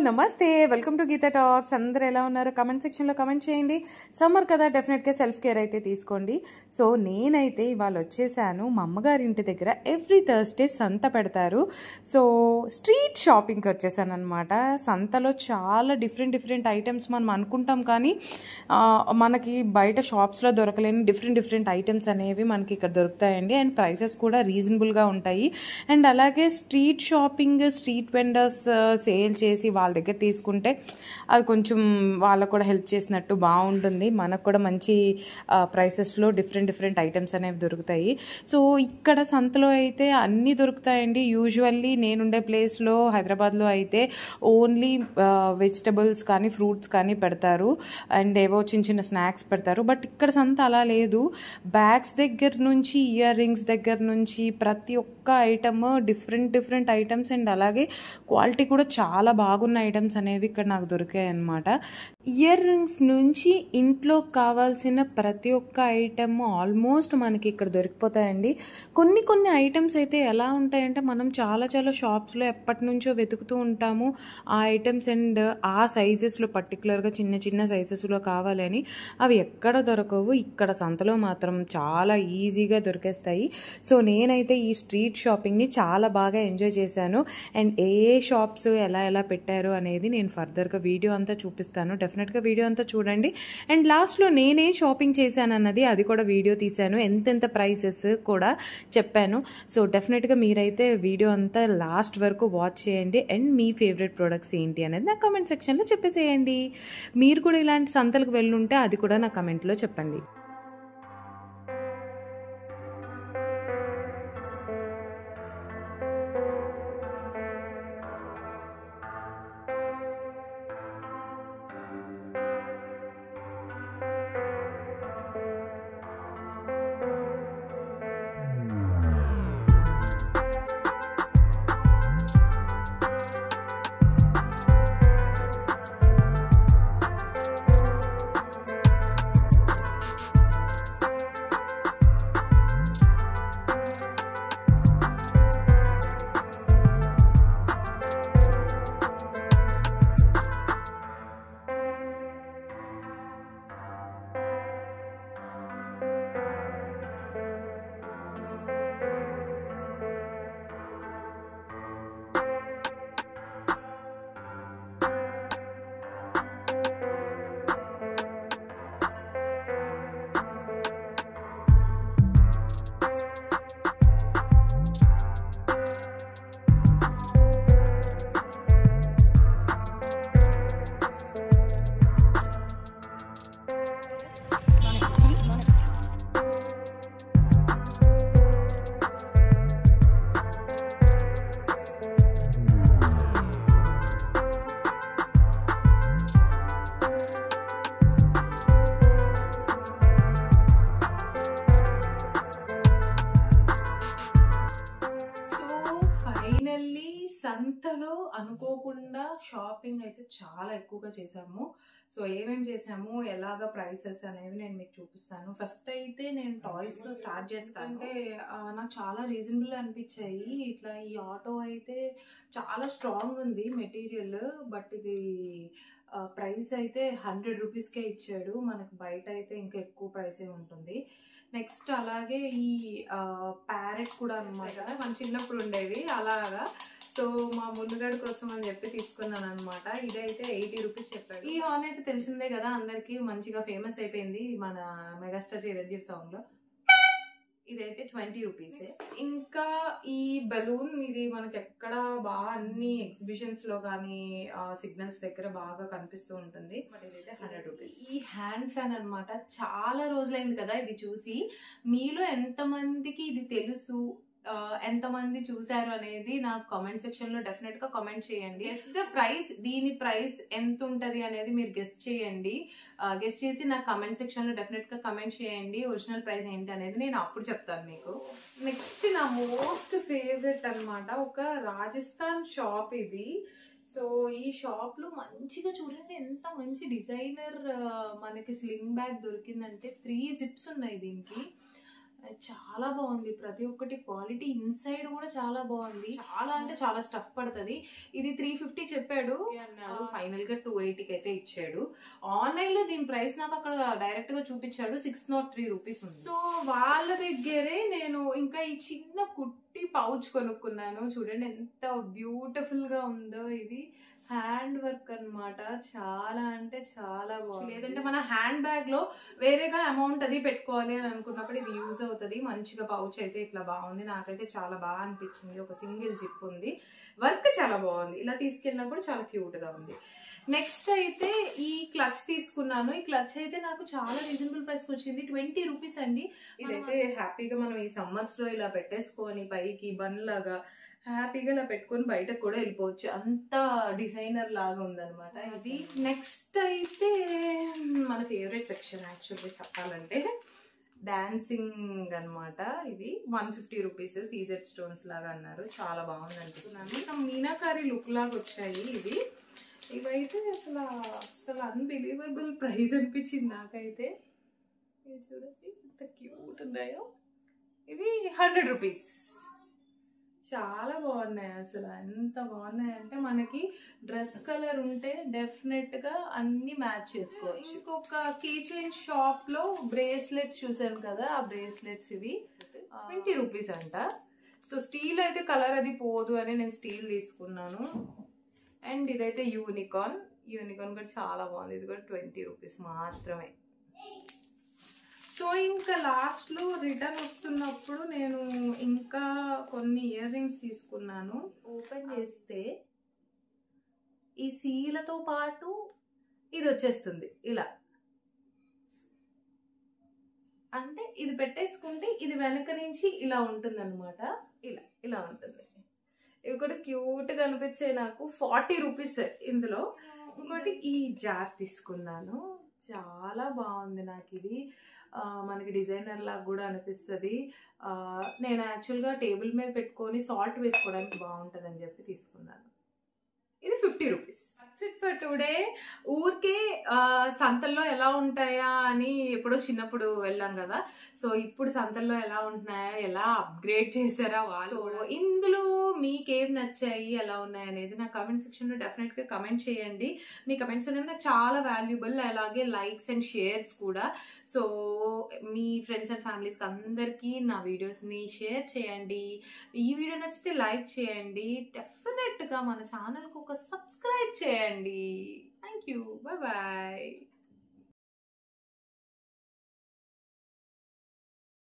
నమస్తే, welcome to Gita talks. అందరూ ఎలా ఉన్నారు? కమెంట్ సెక్షన్లో కమెంట్ చేయండి. సమ్మర్ కదా, డెఫినెట్గా సెల్ఫ్ కేర్ అయితే తీసుకోండి. సో నేనైతే ఇవాళ వచ్చేసాను మా అమ్మగారి ఇంటి దగ్గర. ఎవ్రీ థర్స్డే సంత పెడతారు. సో స్ట్రీట్ షాపింగ్కి వచ్చేసాను అనమాట. సంతలో చాలా డిఫరెంట్ ఐటమ్స్ మనం అనుకుంటాం, కానీ మనకి బయట షాప్స్లో దొరకలేని డిఫరెంట్ ఐటమ్స్ అనేవి మనకి ఇక్కడ దొరుకుతాయండి. అండ్ ప్రైసెస్ కూడా రీజనబుల్గా ఉంటాయి. అండ్ అలాగే street shopping, street vendors sale చేసి వాళ్ళ దగ్గర తీసుకుంటే అది కొంచెం వాళ్ళకు కూడా హెల్ప్ చేసినట్టు బాగుంటుంది. మనకు కూడా మంచి ప్రైసెస్లో డిఫరెంట్ ఐటమ్స్ అనేవి దొరుకుతాయి. సో ఇక్కడ సంతలో అయితే అన్నీ దొరుకుతాయండి. యూజువల్లీ నేనుండే ప్లేస్లో హైదరాబాద్లో అయితే ఓన్లీ వెజిటబుల్స్ కానీ ఫ్రూట్స్ కానీ పెడతారు, అండ్ ఏవో చిన్న స్నాక్స్ పెడతారు. బట్ ఇక్కడ సంత అలా లేదు. బ్యాగ్స్ దగ్గర నుంచి ఇయర్ రింగ్స్ దగ్గర నుంచి ప్రతి ఒక్క ఐటమ్ డిఫరెంట్ ఐటమ్స్, అండ్ అలాగే క్వాలిటీ కూడా చాలా బాగున్న ఐటమ్స్ అనేవి ఇక్కడ నాకు దొరికాయి అన్నమాట. ఇయర్ రింగ్స్ నుంచి ఇంట్లో కావాల్సిన ప్రతి ఒక్క ఐటమ్ ఆల్మోస్ట్ మనకి ఇక్కడ దొరికిపోతాయండి. కొన్ని ఐటమ్స్ అయితే ఎలా ఉంటాయంటే మనం చాలా షాప్స్లో ఎప్పటి నుంచో వెతుకుతూ ఉంటాము ఆ ఐటమ్స్, అండ్ ఆ సైజెస్లో పర్టికులర్గా చిన్న సైజెస్లో కావాలని అవి ఎక్కడ దొరకవు. ఇక్కడ సంతలో మాత్రం చాలా ఈజీగా దొరికేస్తాయి. సో నేనైతే ఈ స్ట్రీట్ షాపింగ్ని చాలా బాగా ఎంజాయ్ చేశాను. అండ్ ఏ షాప్స్ ఎలా పెట్టారు అనేది నేను ఫర్దర్గా వీడియో అంతా చూపిస్తాను. డెఫినెట్గా వీడియో అంతా చూడండి. అండ్ లాస్ట్లో నేనే షాపింగ్ చేశాను అన్నది అది కూడా వీడియో తీశాను. ఎంతెంత ప్రైసెస్ కూడా చెప్పాను. సో డెఫినెట్గా మీరైతే వీడియో అంతా లాస్ట్ వరకు వాచ్ చేయండి. అండ్ మీ ఫేవరెట్ ప్రొడక్ట్స్ ఏంటి అనేది నా కామెంట్ సెక్షన్లో చెప్పేసేయండి. మీరు కూడా ఇలాంటి సంతలకు వెళ్ళుంటే అది కూడా నా కామెంట్లో చెప్పండి. సంతలో అనుకోకుండా షాపింగ్ అయితే చాలా ఎక్కువగా చేసాము. సో ఏమేమి చేసాము, ఎలాగ ప్రైసెస్ అనేవి నేను మీకు చూపిస్తాను. ఫస్ట్ అయితే నేను టాయ్స్తో స్టార్ట్ చేస్తాను. అంటే నాకు చాలా రీజనబుల్ అనిపించాయి. ఇట్లా ఈ ఆటో అయితే చాలా స్ట్రాంగ్ ఉంది మెటీరియల్, బట్ ఇది ప్రైస్ అయితే 100 రూపీస్కే ఇచ్చాడు. మనకు బయట అయితే ఇంకా ఎక్కువ ప్రైసే ఉంటుంది. నెక్స్ట్ అలాగే ఈ ప్యారెట్ కూడా అన్నమాట, మన చిన్నప్పుడు ఉండేవి అలాగా. సో మా మున్నుగడ కోసం అని చెప్పి తీసుకున్నాను అనమాట. ఇదైతే 80 రూపీస్ చెప్పాడు. ఈ హార్న్ అయితే తెలిసిందే కదా అందరికి, మంచిగా ఫేమస్ అయిపోయింది మన మెగాస్టార్ చిరంజీవి సాంగ్ లో. ఇదైతే 20 రూపీస్. ఇంకా ఈ బెలూన్, ఇది మనకి ఎక్కడ బాగా అన్ని ఎగ్జిబిషన్స్ లో కానీ సిగ్నల్స్ దగ్గర బాగా కనిపిస్తూ ఉంటుంది. బట్ ఇదైతే 100 రూపీస్. ఈ హ్యాండ్ ఫ్యాన్ అనమాట. చాలా రోజులైంది కదా ఇది చూసి. మీలో ఎంతమందికి ఇది తెలుసు, ఎంతమంది చూసారు అనేది నాకు కామెంట్ సెక్షన్ లో డెఫినెట్ గా కామెంట్ చేయండి. గెస్ ద ప్రైస్, దీని ప్రైస్ ఎంత ఉంటది అనేది మీరు గెస్ చేయండి. గెస్ చేసి నాకు కామెంట్ సెక్షన్ లో డెఫినెట్ గా కామెంట్ చేయండి. ఒరిజినల్ ప్రైస్ ఏంటి అనేది నేను అప్పుడు చెప్తాను మీకు. నెక్స్ట్ నా మోస్ట్ ఫేవరెట్ అన్నమాట, ఒక రాజస్థాన్ షాప్ ఇది. సో ఈ షాప్ లో మంచిగా చూడండి ఎంత మంచి డిజైనర్ మనకి స్లింగ్ బ్యాగ్ దొరికిందంటే. 3 జిప్స్ ఉన్నాయి దీనికి. చాలా బాగుంది. ప్రతి ఒక్కటి క్వాలిటీ ఇన్సైడ్ కూడా చాలా బాగుంది. చాలా అంటే చాలా స్టఫ్ పడుతుంది. ఇది 350 చెప్పాడు అన్నాడు, ఫైనల్ గా 280కి అయితే ఇచ్చాడు. ఆన్లైన్ లో దీని ప్రైస్ నాకు అక్కడ డైరెక్ట్ గా చూపించాడు 603 రూపీస్ ఉంది. సో వాళ్ళ దగ్గరే నేను ఇంకా ఈ చిన్న కుట్టి పౌచ్ కొనుక్కున్నాను. చూడండి ఎంత బ్యూటిఫుల్ గా ఉందో. ఇది హ్యాండ్ వర్క్ అన్నమాట. చాలా అంటే చాలా బాగుంది. లేదంటే మన హ్యాండ్ బ్యాగ్ లో వేరేగా అమౌంట్ అది పెట్టుకోవాలి అని అనుకున్నప్పుడు ఇది యూజ్ అవుతుంది. మంచిగా పౌచ్ అయితే ఇట్లా బాగుంది. నాకైతే చాలా బాగా అనిపించింది. ఒక సింగిల్ జిప్ ఉంది. వర్క్ చాలా బాగుంది. ఇలా తీసుకెళ్ళినా కూడా చాలా క్యూట్ గా ఉంది. నెక్స్ట్ అయితే ఈ క్లచ్ తీసుకున్నాను. ఈ క్లచ్ అయితే నాకు చాలా రీజనబుల్ ప్రైస్ వచ్చింది. 20 రూపీస్ అండి. ఇదైతే హ్యాపీగా మనం ఈ సమ్మర్స్ లో ఇలా పెట్టేసుకొని పైకి బన్ లాగా హ్యాపీగా ఇలా పెట్టుకొని బయటకు కూడా వెళ్ళిపోవచ్చు. అంత డిజైనర్ లాగా ఉందన్నమాట ఇది. నెక్స్ట్ అయితే మన ఫేవరెట్ సెక్షన్ యాక్చువల్గా చెప్పాలంటే డాన్సింగ్ అనమాట. ఇవి 150 రూపీస్ సీజెడ్ స్టోన్స్ లాగా అన్నారు. చాలా బాగుంది అనిపిస్తుంది. మీనాకారి లుక్ లాగా వచ్చాయి ఇవి. ఇవైతే అసలు అన్బిలీవబుల్ ప్రైస్ అనిపించింది నాకైతే. ఇవి చూడండి ఎంత క్యూట్ ఉన్నాయో. ఇవి 100 రూపీస్. చాలా బాగున్నాయి. అసలు ఎంత బాగున్నాయి అంటే మనకి డ్రెస్ కలర్ ఉంటే డెఫినెట్ గా అన్ని మ్యాచ్ చేసుకోవచ్చు. ఇంకొక కీ చైన్ షాప్ లో బ్రేస్లెట్స్ చూసాను కదా, ఆ బ్రేస్లెట్స్ ఇవి 20 రూపీస్ అంట. సో స్టీల్ అయితే కలర్ అది పోదు అని నేను స్టీల్ తీసుకున్నాను. అండ్ ఇదైతే యూనికార్న్ కూడా చాలా బాగుంది. ఇది కూడా 20 రూపీస్ మాత్రమే. సో ఇంకా లాస్ట్లో రిటర్న్ వస్తున్నప్పుడు నేను ఇంకా కొన్ని ఇయర్ రింగ్స్ తీసుకున్నాను. ఓపెన్ చేస్తే ఈ సీలతో పాటు ఇది వచ్చేస్తుంది ఇలా. అంటే ఇది పెట్టేసుకుంటే ఇది వెనక నుంచి ఇలా ఉంటుంది అనమాట. ఇలా ఉంటుంది. ఇవి కూడా క్యూట్గా అనిపించాయి నాకు. 40 రూపీస్ ఇందులో. ఇంకోటి ఈ జార్ తీసుకున్నాను. చాలా బాగుంది నాకు ఇది. మనకి డిజైనర్ లాగా కూడా అనిపిస్తుంది. నేను యాక్చువల్గా టేబుల్ మీద పెట్టుకొని సాల్ట్ వేసుకోవడానికి బాగుంటుంది అని చెప్పి తీసుకున్నాను. ఇది 50 రూపీస్. For today. ఊరికే సంతల్లో ఎలా ఉంటాయా అని ఎప్పుడో చిన్నప్పుడు వెళ్ళాం కదా. సో ఇప్పుడు సంతల్లో ఎలా ఉంటున్నాయా, ఎలా అప్గ్రేడ్ చేశారా వాళ్ళు. ఇందులో మీకేం నచ్చాయి, ఎలా ఉన్నాయి అనేది నా కమెంట్ సెక్షన్ లో డెఫినెట్ గా కమెంట్ చేయండి. మీ కమెంట్స్ అనేవి నాకు చాలా వాల్యుబుల్. అలాగే లైక్స్ అండ్ షేర్స్ కూడా. So me friends and families అందరికీ నా వీడియోస్ ని షేర్ చేయండి. ఈ వీడియో నచ్చితే లైక్ చేయండి. డెఫినెట్ గా మన ఛానల్ కు ఒక సబ్స్క్రైబ్ చేయండి. Thank you. Bye bye.